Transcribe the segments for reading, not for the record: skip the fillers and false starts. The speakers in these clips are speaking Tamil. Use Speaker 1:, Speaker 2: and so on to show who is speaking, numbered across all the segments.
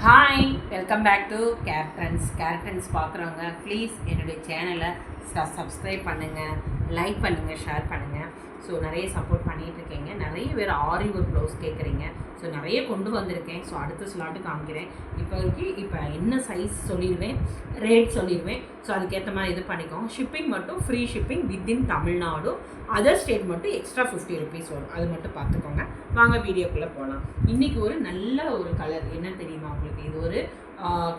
Speaker 1: ஹாய், வெல்கம் பேக் டு கேரக்டன்ஸ் பார்க்குறவங்க ப்ளீஸ் என்னுடைய சேனலை சப்ஸ்கிரைப் பண்ணுங்கள், லைக் பண்ணுங்கள், ஷேர் பண்ணுங்கள். ஸோ நிறைய சப்போர்ட் பண்ணிகிட்ருக்கீங்க. நிறைய பேர் ஆரி ஒர்க் ப்ளவுஸ் கேட்குறீங்க. ஸோ நிறைய கொண்டு வந்திருக்கேன். ஸோ அடுத்த ஸ்லாட்டு காமிக்கிறேன். இப்போ என்ன சைஸ் சொல்லிடுவேன், ரேட் சொல்லிடுவேன். ஸோ அதுக்கேற்ற மாதிரி இது பண்ணிக்கோங்க. ஷிப்பிங் மட்டும் free shipping within Tamil Nadu. Other state மட்டும் எக்ஸ்ட்ரா 50 rupees வரும். அது மட்டும் பார்த்துக்கோங்க. வாங்க வீடியோக்குள்ளே போகலாம். இன்றைக்கி ஒரு நல்ல ஒரு கலர் என்ன தெரியுமா உங்களுக்கு? இது ஒரு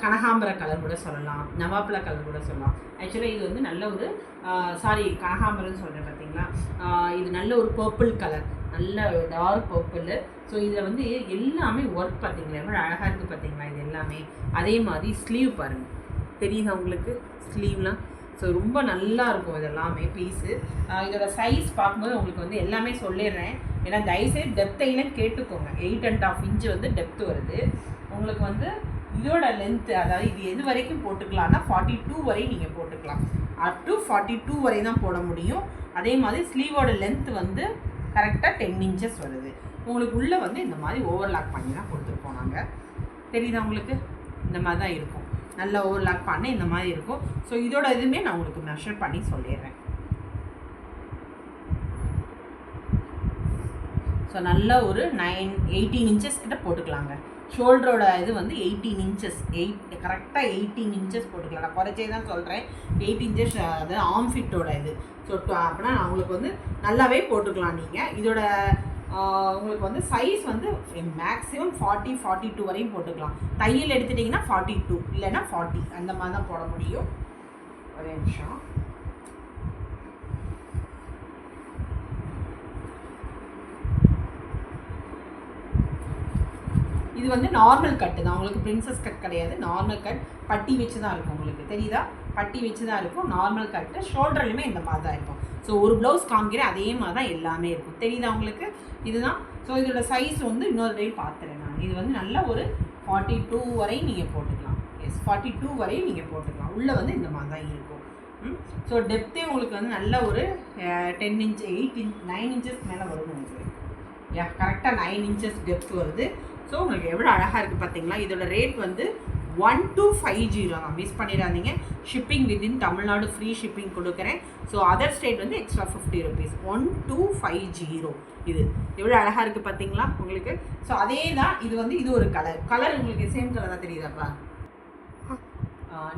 Speaker 1: கனகாம்பர கலர் கூட சொல்லலாம், நவாப்பழ கலர் கூட சொல்லலாம். ஆக்சுவலாக இது வந்து நல்ல ஒரு கனகாம்பரம்னு சொல்கிறேன் பார்த்தீங்களா. இது நல்ல ஒரு பர்பிள் கலர், நல்ல டார்க் பர்பிள். ஸோ இதில் வந்து எல்லாமே ஒர்க் பார்த்தீங்களா, எவ்வளோ அழகாக இருக்குது பார்த்தீங்களா இது எல்லாமே. அதே மாதிரி ஸ்லீவ் பாருங்கள், தெரியுதா உங்களுக்கு ஸ்லீவ்லாம்? ஸோ ரொம்ப நல்லா இருக்கும் இது எல்லாமே பீஸு. இதோட சைஸ் பார்க்கும்போது உங்களுக்கு வந்து எல்லாமே சொல்லிடுறேன். ஏன்னா தயவுசெய்து டெப்த்தைலாம் கேட்டுக்கோங்க. 8.5 inch வந்து டெப்த் வருது உங்களுக்கு. வந்து இதோட லென்த்து, அதாவது இது எது வரைக்கும் போட்டுக்கலாம்னா 42 வரை நீங்கள் போட்டுக்கலாம். அப் டு 42 வரை தான் போட முடியும். அதே மாதிரி ஸ்லீவோட லென்த் வந்து கரெக்டாக 10 inches வருது. உங்களுக்கு உள்ளே வந்து இந்த மாதிரி ஓவர்லாக் பண்ணி தான் கொடுத்துருப்போம் நாங்கள். தெரியுதா உங்களுக்கு? இந்த மாதிரி தான் இருக்கும். நல்லா ஓவர்லாக் பண்ணி இந்த மாதிரி இருக்கும். ஸோ இதோட இதுவுமே நான் உங்களுக்கு மெஷர் பண்ணி சொல்லிடுறேன். ஸோ நல்லா ஒரு 18 inches கிட்ட போட்டுக்கலாங்க. ஷோல்டரோட இது வந்து 18 inches, கரெக்டாக 18 inches போட்டுக்கலாம். நான் குறைச்சே தான் சொல்கிறேன். 8 inches அது ஆம்ஃபிட்டோட இது. ஸோ அப்படின்னா உங்களுக்கு வந்து நல்லாவே போட்டுக்கலாம் நீங்கள். இதோட உங்களுக்கு வந்து சைஸ் வந்து மேக்ஸிமம் 42 வரையும் போட்டுக்கலாம். தையல் எடுத்துட்டிங்கன்னா 42 இல்லைன்னா 40 அந்த மாதிரி தான் போட முடியும். ஒரே நிமிஷம். இது வந்து நார்மல் கட்டு தான் உங்களுக்கு, பிரின்சஸ் கட் கிடையாது. நார்மல் கட், பட்டி வச்சு தான் இருக்கும். உங்களுக்கு தெரியுதா? பட்டி வச்சு தான் இருக்கும். நார்மல் கட்டு. ஷோல்டர்லையுமே இந்த மாதிரி தான் இருக்கும். ஸோ ஒரு ப்ளவுஸ் காமிக்கிறேன், அதே மாதிரி தான் எல்லாமே இருக்கும். தெரியுதா உங்களுக்கு? இதுதான். ஸோ இதோட சைஸ் வந்து இன்னொரு டைம் பார்த்துறேன் நான். இது வந்து நல்ல ஒரு 42 வரை நீங்கள் போட்டுக்கலாம். எஸ், 42 வரை நீங்கள் போட்டுக்கலாம். உள்ளே வந்து இந்த மாதிரி தான் இருக்கும். ஸோ டெப்த்தே உங்களுக்கு வந்து நல்ல ஒரு 10 inch, 8 inch, 9 inches மேலே வரும் உங்களுக்கு. கரெக்டாக 9 inches டெப்த் வருது. ஸோ உங்களுக்கு எவ்வளோ அழகாக இருக்குது பார்த்தீங்களா. இதோட ரேட் வந்து 1250 தான். மிஸ் பண்ணிடாதீங்க. Shipping within Tamil Nadu free shipping கொடுக்குறேன். ஸோ அதர் ஸ்டேட் வந்து எக்ஸ்ட்ரா 50 rupees. 1250. இது எவ்வளோ அழகாக இருக்குது பார்த்தீங்களா உங்களுக்கு. ஸோ அதே தான் இது வந்து இது ஒரு கலர் உங்களுக்கு சேம் கலர் தான் தெரியுதாப்பா.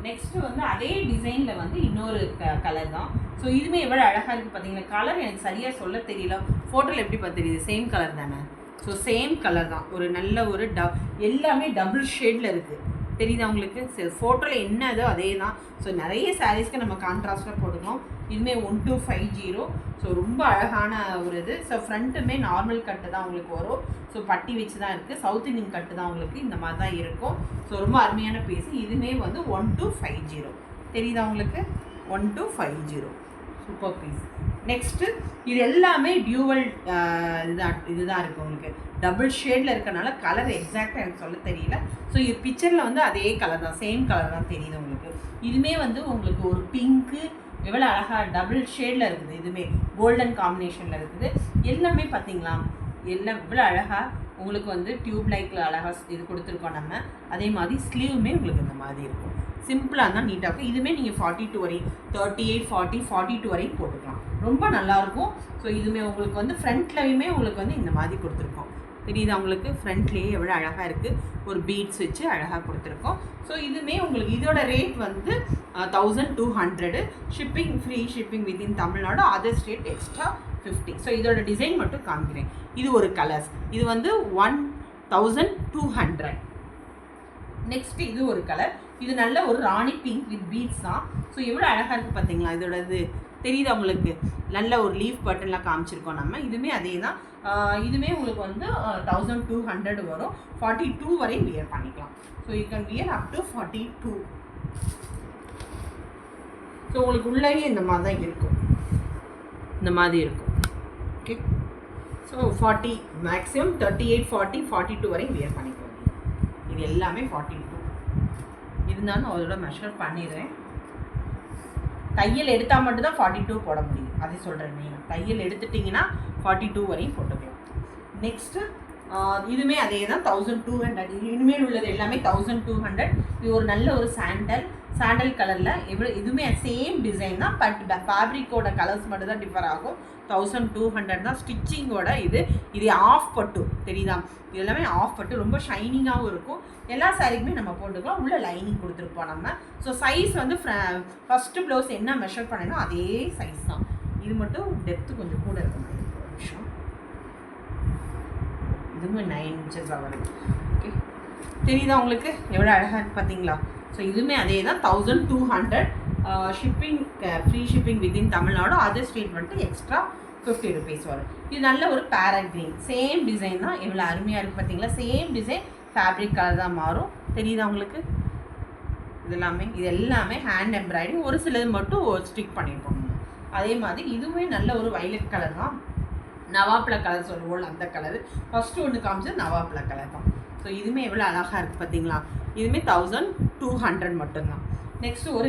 Speaker 1: நெக்ஸ்ட்டு வந்து அதே டிசைனில் வந்து இன்னொரு கலர் தான். ஸோ இதுவுமே எவ்வளோ அழகாக இருக்குது பார்த்தீங்களா. கலர் எனக்கு சரியாக சொல்ல தெரியல. ஃபோட்டோவில் எப்படி பார்த்து தெரியுது? சேம் கலர் தானே. ஸோ சேம் கலர் தான். ஒரு நல்ல ஒரு எல்லாமே டபுள் ஷேடில் இருக்குது. தெரியுதா உங்களுக்கு? சரி, ஃபோட்டோவில் என்னதோ அதே தான். ஸோ நிறைய சாரீஸ்க்கு நம்ம கான்ட்ராஸ்டாக போட்டுக்கலாம். இதுவுமே 1250. ஸோ ரொம்ப அழகான ஒரு இது. ஸோ ஃப்ரண்ட்டுமே நார்மல் கட்டு தான் உங்களுக்கு வரும். ஸோ பட்டி வச்சு தான் இருக்குது. சவுத் இந்தியன் கட்டு தான் உங்களுக்கு. இந்த மாதிரி தான் இருக்கும். ஸோ ரொம்ப அருமையான பீஸு. இதுவுமே வந்து 1250. தெரியுதா உங்களுக்கு? 1250. Super piece. நெக்ஸ்ட்டு இது எல்லாமே டியூவல் இதுதான் இருக்குது உங்களுக்கு. டபுள் ஷேடில் இருக்கனால கலர் எக்ஸாக்டாக எனக்கு சொல்ல தெரியல. ஸோ இது பிக்சரில் வந்து அதே கலர் தான், சேம் கலர் தான் தெரியுது உங்களுக்கு. இதுவுமே வந்து உங்களுக்கு ஒரு பிங்க்கு எவ்வளோ அழகாக டபுள் ஷேடில் இருக்குது. இதுவுமே கோல்டன் காம்பினேஷனில் இருக்குது. எல்லாமே பார்த்தீங்களா, எல்லாம் இவ்வளோ அழகாக உங்களுக்கு வந்து டியூப் லைக்கில் அழகாக இது கொடுத்துருக்கோம் நம்ம. அதே மாதிரி ஸ்லீவுமே உங்களுக்கு இந்த மாதிரி இருக்கும். சிம்பிளாக இருந்தால் நீட்டாக இருக்கும். இதுவுமே நீங்கள் 42 வரையும், 38, 40, 42 வரையும் போட்டுக்கலாம். ரொம்ப நல்லாயிருக்கும். ஸோ இதுவுமே உங்களுக்கு வந்து ஃப்ரண்ட்லையுமே உங்களுக்கு வந்து இந்த மாதிரி கொடுத்துருக்கோம். தெரியுதா உங்களுக்கு? ஃப்ரண்ட்லேயே எவ்வளோ அழகாக இருக்குது. ஒரு பீட்ஸ் வச்சு அழகாக கொடுத்துருக்கோம். ஸோ இதுவுமே உங்களுக்கு இதோட ரேட் வந்து 1200. Shipping free shipping within Tamil Nadu. Other state extra 50. So இதோட டிசைன் மட்டும் காமிக்கிறேன். இது ஒரு கலர்ஸ். இது வந்து 1200. நெக்ஸ்ட் இது ஒரு கலர். இது நல்ல ஒரு ராணி பிங்க் வித் பீட்ஸ் தான். ஸோ எவ்வளோ அழகாக இருக்குது பார்த்தீங்களா. இதோட இது தெரியுதா உங்களுக்கு? நல்ல ஒரு லீஃப் பட்டன்லாம் காமிச்சிருக்கோம் நம்ம. இதுவுமே அதே தான். இதுவுமே உங்களுக்கு வந்து 1200 வரும். 42 வரையும் வியர் பண்ணிக்கலாம். So you can wear up to 42. So உங்களுக்கு உள்ளேயே இந்த மாதிரி தான் இருக்கும். இந்த மாதிரி இருக்கும். ஓகே. ஸோ 40 மேக்ஸிமம் 38, 40, 42 வரையும் வியர் பண்ணிக்கலாம். இது எல்லாமே 42 இருந்தாலும் அதோட மெஷர் பண்ணிடுறேன். தையல் எடுத்தால் மட்டும்தான் 42 போட முடியும். அதே சொல்கிறேன். நீங்கள் தையல் எடுத்துட்டிங்கன்னா 42 வரையும் போட்டுக்கலாம். நெக்ஸ்ட்டு இதுவுமே அதே தான் 1200. இனிமேல் உள்ளது எல்லாமே 1200. இது ஒரு நல்ல ஒரு சாண்டல் கலரில் இதுவுமே சேம் டிசைன் தான், பட் ஃபேப்ரிக்கோட கலர்ஸ் மட்டும் தான் டிஃபர் ஆகும். 1200 தான். ஸ்டிச்சிங்கோட இது ஆஃப் பட்டு தெரியுதா, இது எல்லாமே ஆஃப் பட்டு ரொம்ப ஷைனிங்காகவும் இருக்கும். எல்லா சாரிக்குமே நம்ம போட்டுக்கலாம். உள்ள லைனிங் கொடுத்துருப்போம் நம்ம. ஸோ சைஸ் வந்து ஃபஸ்ட்டு ப்ளவுஸ் என்ன மெஷர் பண்ணணும் அதே சைஸ் தான். இது மட்டும் டெப்த்து கொஞ்சம் கூட இருக்க மாதிரி இருக்கும். ஒரு நிமிஷம், இதுவும் 9 inches வருது. ஓகே, தெரியுதா உங்களுக்கு எவ்வளோ அழகாக இருக்குது பார்த்தீங்களா? ஸோ இதுவுமே அதே தான் 1200. Shipping free shipping within Tamil Nadu. Other state வந்துட்டு எக்ஸ்ட்ரா 50 rupees வரும். இது நல்ல ஒரு பேரட் க்ரீன், சேம் டிசைன் தான். எவ்வளோ அருமையாக இருக்குது பார்த்தீங்களா? சேம் டிசைன், ஃபேப்ரிக் கலர் தான் மாறும். தெரியுதா உங்களுக்கு? இது எல்லாமே ஹேண்ட் எம்ப்ராய்டிங், ஒரு சிலது மட்டும் ஸ்டிக் பண்ணியிருப்போம். அதே மாதிரி இதுவுமே நல்ல ஒரு வைலட் கலர் தான். நவாப்ல கலர் சொல்லுவோம், அந்த கலர் ஃபஸ்ட்டு ஒன்று காமிச்சது நவாப்ல கலர் தான். ஸோ இதுவுமே எவ்வளோ அழகாக இருக்குது பார்த்தீங்களா? இதுவுமே 1200 மட்டும்தான். நெக்ஸ்ட்டு ஒரு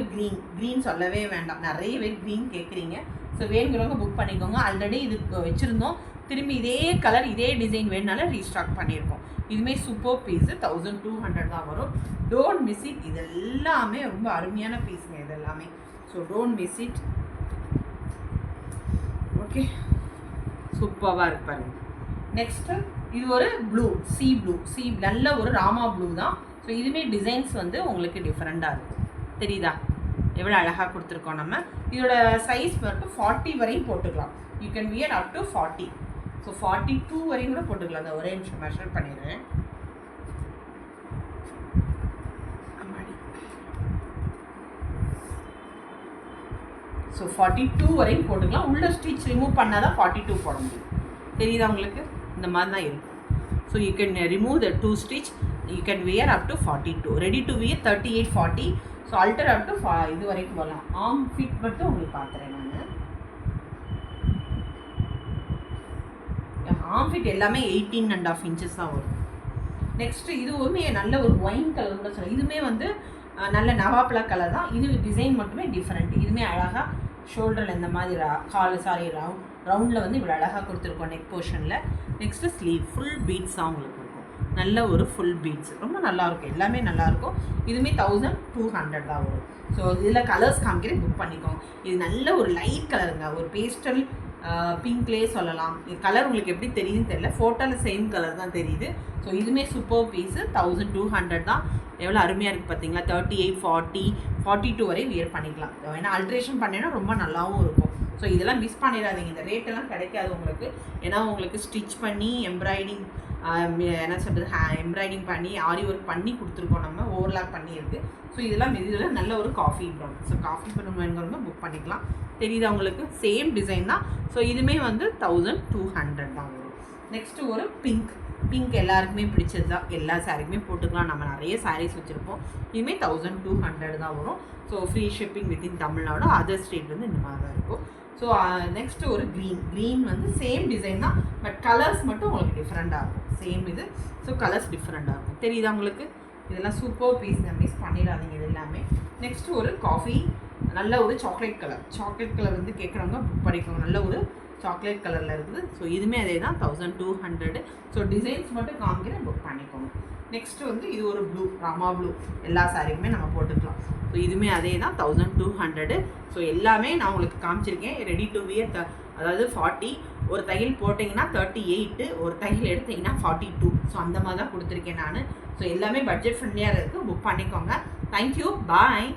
Speaker 1: க்ரீன் சொல்லவே வேண்டாம், நிறைய பேர் க்ரீன் கேட்குறீங்க. ஸோ வேணுங்கிறவங்க புக் பண்ணிக்கோங்க. ஆல்ரெடி இது வச்சுருந்தோம், திரும்பி இதே கலர் இதே டிசைன் வேணுனாலும் ரீஸ்டாக் பண்ணியிருக்கோம். இதுவுமே சூப்பர் பீஸு, 1200 தான் வரும். Don't miss it. இது எல்லாமே ரொம்ப அருமையான பீஸுங்க இது எல்லாமே. So don't miss it. Okay, சூப்பராக இருப்பாரு. நெக்ஸ்ட்டு இது ஒரு ப்ளூ, சி நல்ல ஒரு ராமா ப்ளூ தான். ஸோ இதுவுமே டிசைன்ஸ் வந்து உங்களுக்கு டிஃப்ரெண்ட்டாக இருக்கும். தெரியுதா எவ்வளோ அழகாக கொடுத்துருக்கோம் நம்ம? இதோட சைஸ் மட்டும் 40 வரையும் போட்டுக்கலாம். You can wear up to 40. So 42 வரையும் கூட போட்டுக்கலாம். அந்த ஒரே நிமிஷம் மெஷர் பண்ணிடுறேன். ஸோ 42 வரையும் போட்டுக்கலாம். உள்ள ஸ்டிச் ரிமூவ் பண்ணால் தான் 42 போட முடியும். தெரியுதா உங்களுக்கு? இந்த மாதிரி தான் இருக்கும். So you can remove the 2 stitch. You can wear up to 42. Ready to wear 38, 40. So அல்டர் up to இது வரைக்கும் போகலாம். ஆர்ம் ஃபிட் மட்டும் உங்களுக்கு பார்க்குறேன் நான். ஆர்ம் ஃபிட் எல்லாமே 18.5 inches தான் வரும். நெக்ஸ்ட்டு இதுவுமே நல்ல ஒரு ஒயின் கலர் கூட சொல்லலாம். இதுவுமே வந்து நல்ல நவாப்லா கலர் தான். இது டிசைன் மட்டுமே டிஃப்ரெண்ட். இதுவுமே அழகாக ஷோல்டரில் இந்த மாதிரி ரவுண்டில் வந்து இவ்வளோ அழகாக கொடுத்துருக்கோம் நெக் போர்ஷனில். நெக்ஸ்ட்டு ஸ்லீவ் ஃபுல் பீட்ஸ் தான் உங்களுக்கு இருக்கும். நல்ல ஒரு ஃபுல் பீட்ஸ் ரொம்ப நல்லாயிருக்கும். எல்லாமே நல்லாயிருக்கும். இதுவுமே 1200 தான் வரும். ஸோ இதில் கலர்ஸ் காமிக்கிறேன், புக் பண்ணிக்கோங்க. இது நல்ல ஒரு லைட் கலருங்க, ஒரு பேஸ்டல் பிங்க்லேயே சொல்லலாம். இது கலர் உங்களுக்கு எப்படி தெரியுதுன்னு தெரியல, ஃபோட்டோவில் சேம் கலர் தான் தெரியுது. ஸோ இதுவுமே சூப்பர் பீஸு, 1200 தான். எவ்வளோ அருமையாக இருக்குது பார்த்தீங்களா? 38, 40, 42 வரை வியர் பண்ணிக்கலாம். ஏன்னா அல்ட்ரேஷன் பண்ணேன்னா ரொம்ப நல்லாவும் இருக்கும். ஸோ இதெல்லாம் மிஸ் பண்ணிடாதீங்க. இந்த ரேட்டெல்லாம் கிடைக்காது உங்களுக்கு. ஏன்னா உங்களுக்கு ஸ்டிச் பண்ணி எம்ப்ராய்டிங் என்ன சொல்கிறது எம்ப்ராய்டிங் பண்ணி ஆரி ஒர்க் பண்ணி கொடுத்துருக்கோம், நம்ம ஓவர்லாக் பண்ணியிருக்கு. ஸோ இதில் நல்ல ஒரு coffee brown. So coffee brown வேணுங்கிறவங்க புக் பண்ணிக்கலாம். தெரியுதா உங்களுக்கு? சேம் டிசைன் தான். ஸோ இதுவுமே வந்து 1200 தான் வரும். நெக்ஸ்ட்டு ஒரு பிங்க் எல்லாருக்குமே பிடிச்சது தான். எல்லா சாரீக்குமே போட்டுக்கலாம். நம்ம நிறைய சாரீஸ் வச்சுருப்போம். இதுவுமே 1200 தான் வரும். So free shipping within Tamil Nadu. Other state வந்து இந்த மாதிரி தான் இருக்கும். ஸோ நெக்ஸ்ட்டு ஒரு க்ரீன் வந்து சேம் டிசைன் தான், பட் கலர்ஸ் மட்டும் உங்களுக்கு டிஃப்ரெண்ட்டாக இருக்கும். சேம் இது. ஸோ கலர்ஸ் டிஃப்ரெண்ட்டாக இருக்கும். தெரியுதா உங்களுக்கு? இதெல்லாம் சூப்பர் பீஸ், மிஸ் பண்ணிடாதீங்க இது எல்லாமே. நெக்ஸ்ட்டு ஒரு காஃபி, நல்ல ஒரு சாக்லேட் கலர் வந்து கேட்குறவங்க புக் பண்ணிக்கோங்க. நல்ல ஒரு சாக்லேட் கலரில் இருக்குது. ஸோ இதுவுமே அதே தான் 1200. ஸோ டிசைன்ஸ் மட்டும் காமிக்கிறேன், புக் பண்ணிக்கோங்க. நெக்ஸ்ட்டு வந்து இது ஒரு ப்ளூ, ராமா ப்ளூ. எல்லா சாரிக்குமே நம்ம போட்டுக்கலாம். ஸோ இதுவுமே அதே தான் 1200. ஸோ எல்லாமே நான் உங்களுக்கு காமிச்சிருக்கேன். ரெடி டு வியர், அதாவது 40. ஒரு தையல் போட்டிங்கன்னா 38, ஒரு தையல் எடுத்திங்கன்னா 42. ஸோ அந்த மாதிரி தான் கொடுத்துருக்கேன் நான். ஸோ எல்லாமே பட்ஜெட் ஃப்ரெண்ட்லியாக இருக்குது, புக் பண்ணிக்கோங்க. தேங்க்யூ, பாய்.